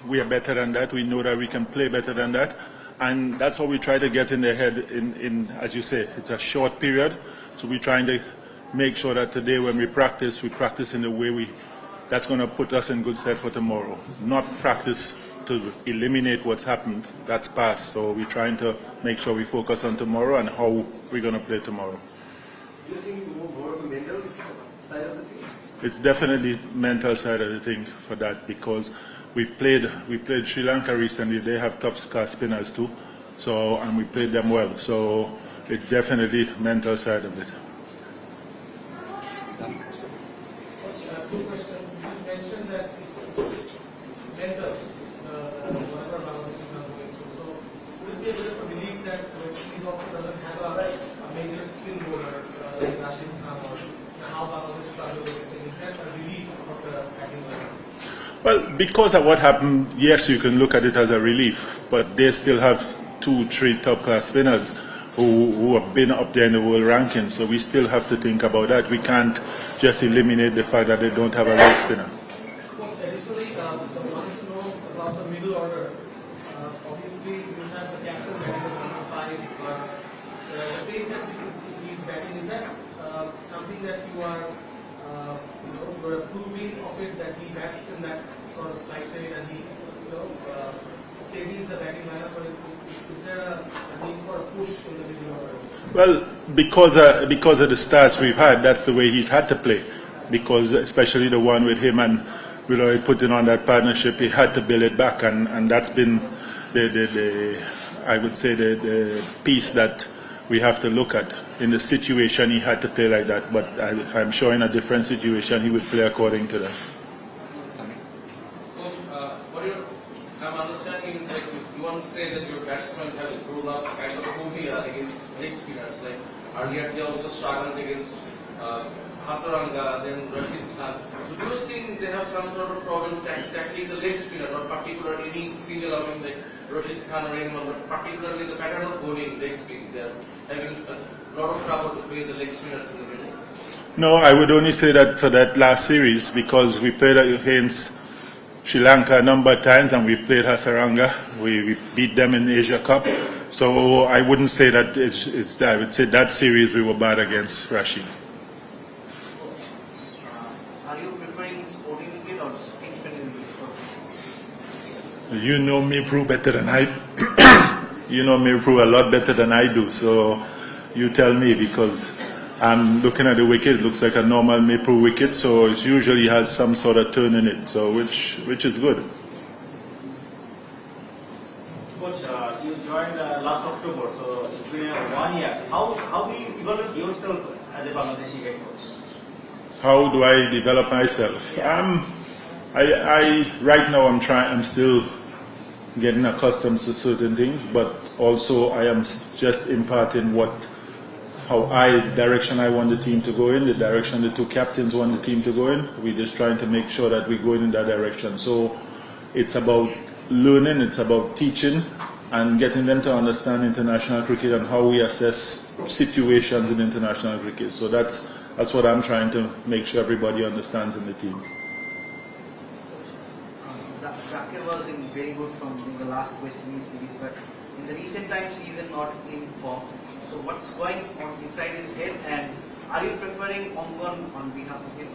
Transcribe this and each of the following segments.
we are better than that. We know that we can play better than that. And that's what we try to get in their head in, as you say, it's a short period. So we're trying to make sure that today when we practice in the way that's going to put us in good stead for tomorrow. Not practice to eliminate what's happened, that's past. So we're trying to make sure we focus on tomorrow and how we're going to play tomorrow. Do you think you move more to mental side of the thing? It's definitely mental side of the thing for that, because we played Sri Lanka recently. They have top-class spinners too, so, and we played them well. So it's definitely mental side of it. Two questions. You just mentioned that it's mental, whatever Bangladesh is now going through. So would it be a bit of a belief that West Indies also doesn't have a major spin bowler like Rashid Khan, or how Bangladesh struggle with West Indies? Is that a relief of the batting lineup? Well, because of what happened, yes, you can look at it as a relief, but they still have 2-3 top-class spinners who have been up there in the world ranking. So we still have to think about that. We can't just eliminate the fact that they don't have a leg spinner. Additionally, I want to know about the middle order. Obviously, you have the captain batting at number 5, but the pace at which he's batting, is that something that you are you're approving of it, that he bats in that sort of strike rate and he steadies the batting lineup, or is there a need for a push in the middle order? Well, because of the starts we've had, that's the way he's had to play. Because especially the one with him and Willow putting on that partnership, he had to build it back, and that's been I would say the piece that we have to look at. In the situation, he had to play like that, but I'm sure in a different situation, he would play according to that. I'm understanding is like you want to say that your batsmen have grown up kind of phobia against leg spinners. Like earlier, they also struggled against Hasaranga, then Rashid Khan. So do you think they have some sort of problem tackling the leg spinner, not particularly any single outing like Rashid Khan or anyone, but particularly the pattern of bowling leg spin? They're having a lot of trouble to play the leg spinners in the middle. No, I would only say that for that last series, because we played against Sri Lanka a number of times and we've played Hasaranga. We beat them in the Asia Cup. So I wouldn't say that it's I would say that series we were bad against Rashid. Are you preferring sporting cricket or independent cricket? You know Maypru better than I. You know Maypru a lot better than I do. So you tell me, because I'm looking at the wicket. It looks like a normal Maypru wicket, so it usually has some sort of turn in it. So which is good. Coach, you joined last October, so it's been 1 year. How do you evaluate yourself as a Bangladeshi head coach? How do I develop myself? Right now I'm still getting accustomed to certain things, but also I am just imparting the direction I want the team to go in, the direction the two captains want the team to go in. We're just trying to make sure that we're going in that direction. So it's about learning, it's about teaching, and getting them to understand international cricket and how we assess situations in international cricket. So that's what I'm trying to make sure everybody understands in the team. Zakir was in very good form in the last West Indies series, but in the recent times he is not in form. So what's going on inside his head, and are you preferring Ongon on behalf of him?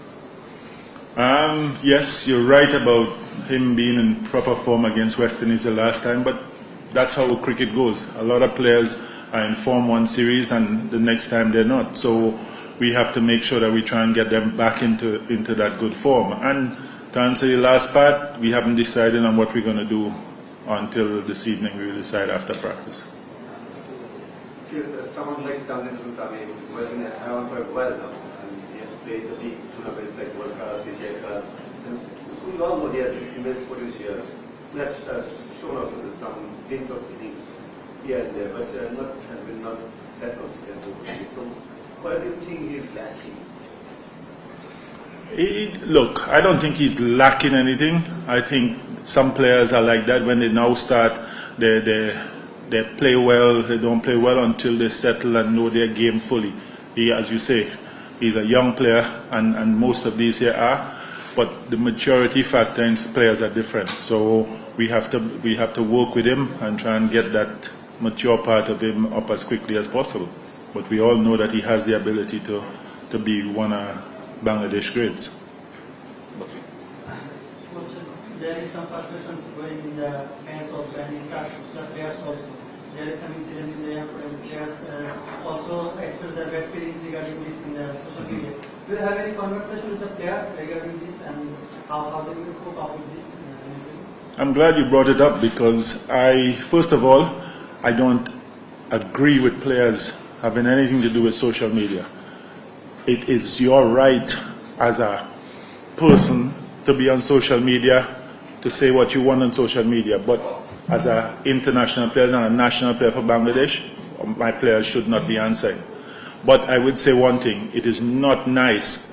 Yes, you're right about him being in proper form against West Indies the last time, but that's how cricket goes. A lot of players are in form one series and the next time they're not. So we have to make sure that we try and get them back into that good form. And to answer the last part, we haven't decided on what we're going to do until this evening. We will decide after practice. Someone like Tamsin Sultani was in Iran for a while now, and he has played the big tournaments like World Cup, Asia Cup. We all know he has immense potential. He has shown also some glimpse of innings here and there, but has been not that consistent. So, what do you think he's lacking? Look, I don't think he's lacking anything. I think some players are like that. When they now start, they play well, they don't play well until they settle and know their game fully. As you say, he's a young player, and most of these here are, but the maturity factor in players are different. So we have to work with him and try and get that mature part of him up as quickly as possible. But we all know that he has the ability to be one of Bangladesh greats. There is some frustrations going in the fans also and in touch with the players also. There is some incident in the players also express their bad feelings regarding this in the social media. Do you have any conversation with the players regarding this and how they will cope up with this? I'm glad you brought it up because first of all, I don't agree with players having anything to do with social media. It is your right as a person to be on social media, to say what you want on social media, but as an international player and a national player for Bangladesh, my players should not be answering. But I would say one thing, it is not nice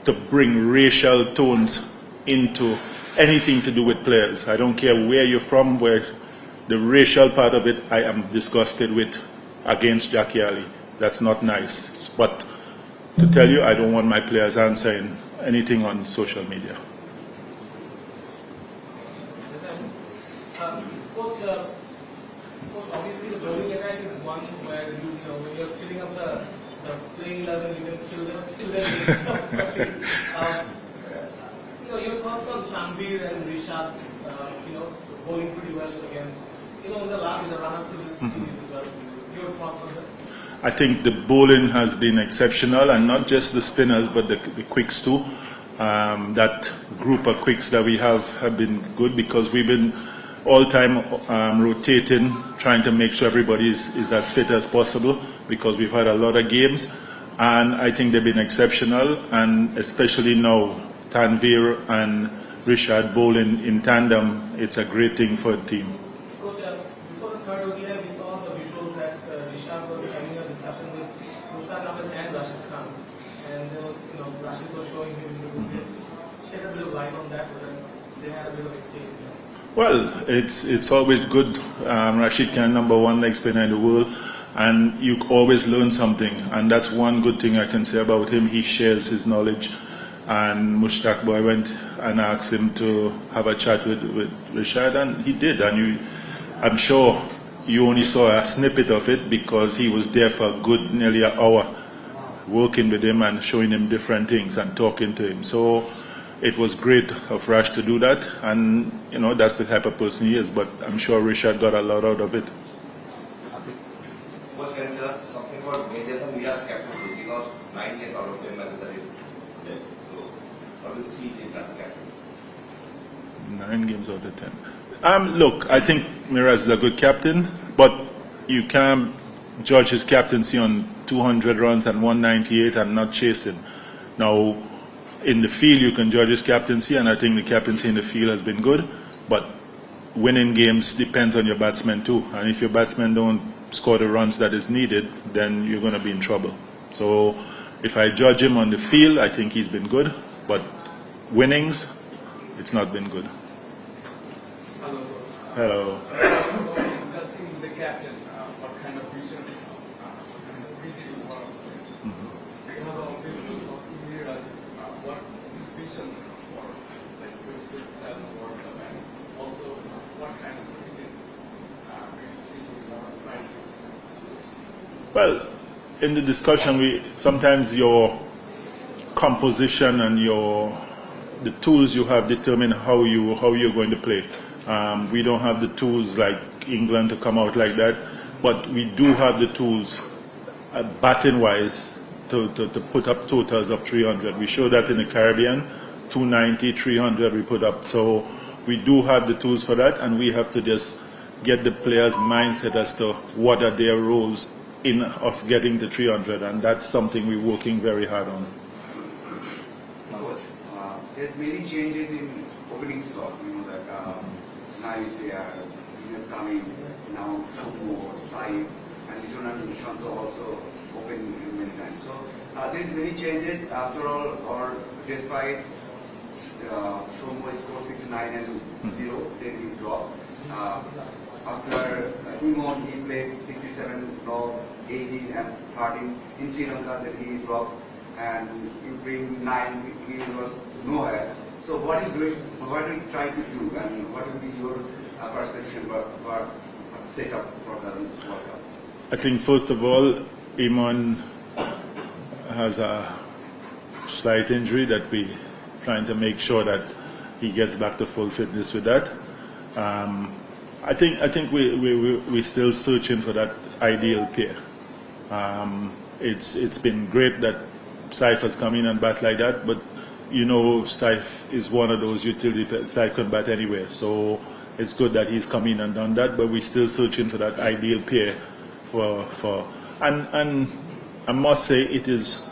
to bring racial tones into anything to do with players. I don't care where you're from, where the racial part of it I am disgusted with against Jackie Ali. That's not nice. But to tell you, I don't want my players answering anything on social media. Coach, obviously the bowling attack is one where when you're filling up the playing 11, you can fill them. Your thoughts on Tanvir and Rishad, bowling pretty well against, in the run-up to this series as well. Your thoughts on that? I think the bowling has been exceptional, and not just the spinners, but the quicks too. That group of quicks that we have been good because we've been all time rotating, trying to make sure everybody is as fit as possible because we've had a lot of games, and I think they've been exceptional, and especially now Tanvir and Rishad bowling in tandem, it's a great thing for the team. Coach, before the third ODI, we saw the visuals that Rishad was having a discussion with Mushtaq Ahmed and Rashid Khan, and there was, Rashid was showing him the movie. Shed a bit of light on that, but they had a bit of exchange. Well, it's always good. Rashid Khan, #1 leg spinner in the world, and you always learn something, and that's one good thing I can say about him. He shares his knowledge, and Mushtaq boy went and asked him to have a chat with Rashad, and he did, and I'm sure you only saw a snippet of it because he was there for a good nearly an hour working with him and showing him different things and talking to him. So it was great of Rash to do that, and that's the type of person he is, but I'm sure Rishad got a lot out of it. What can you tell us something about Majors and Virat captaincy? Because 9 years out of 10 matches are in. So how do you see it as captain? 9 games out of 10. Look, I think Miraz is a good captain, but you can't judge his captaincy on 200 runs and 198 and not chasing. Now, in the field, you can judge his captaincy, and I think the captaincy in the field has been good, but winning games depends on your batsmen too, and if your batsmen don't score the runs that is needed, then you're going to be in trouble. So if I judge him on the field, I think he's been good, but winnings, it's not been good. Hello. Discussing the captain, what kind of vision, you want what's his vision for with 7 World Cup, and also what kind of cricket do you see trying to? Well, in the discussion, sometimes your composition and the tools you have determine how you're going to play. We don't have the tools like England to come out like that, but we do have the tools, batting-wise, to put up totals of 300. We showed that in the Caribbean, 290, 300 we put up. So we do have the tools for that, and we have to just get the players' mindset as to what are their roles in us getting to 300, and that's something we're working very hard on. There's many changes in opening slot. That now is there, coming now, Shumo, Sai, and Lijonan Nishanto also open many times. So there's many changes. After all, or despite Shumo scored 69 and 0, then he dropped. After Imon, he played 67, no, 18 and 13 in Sri Lanka, then he dropped, and you bring 9, he was nowhere. So what is doing? What are you trying to do? And what will be your perception or setup for the World Cup? I think first of all, Iman has a slight injury that we trying to make sure that he gets back to full fitness with that. I think we're still searching for that ideal pair. It's been great that Saif has come in and bat like that, but you know Saif is one of those utility players. Saif can bat anywhere, so it's good that he's come in and done that. But we're still searching for that ideal pair and I must say it is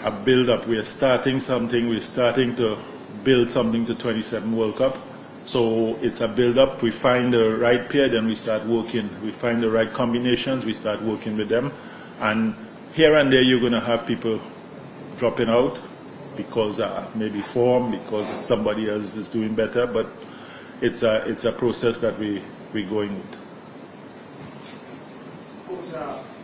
a build-up. We are starting something. We're starting to build something to 27 World Cup. So it's a build-up. We find the right pair, then we start working. We find the right combinations, we start working with them. And here and there, you're going to have people dropping out because maybe form, because somebody else is doing better. But it's a process that we're going with. Coach,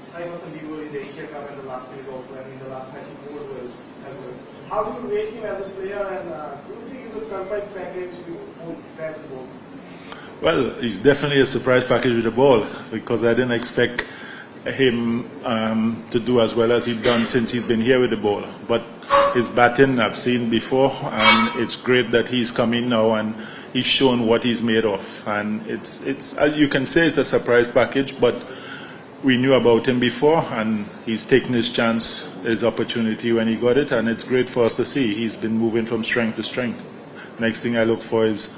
Simon Sandeep in the Asia Cup in the last series also, and in the last match he bowled well as well. How do you rate him as a player, and do you think he's a surprise package with both bat and ball? Well, he's definitely a surprise package with the ball because I didn't expect him to do as well as he's done since he's been here with the ball. But his batting I've seen before, and it's great that he's come in now and he's shown what he's made of. And it's you can say it's a surprise package, but we knew about him before, and he's taken his chance, his opportunity when he got it, and it's great for us to see. He's been moving from strength to strength. Next thing I look for is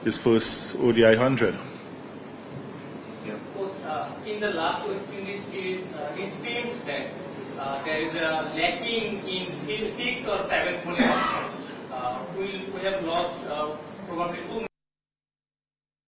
his first ODI 100. Coach, in the last West Indies series, it seemed that there is a lacking in 6th or 7th bowling option. We have lost probably 2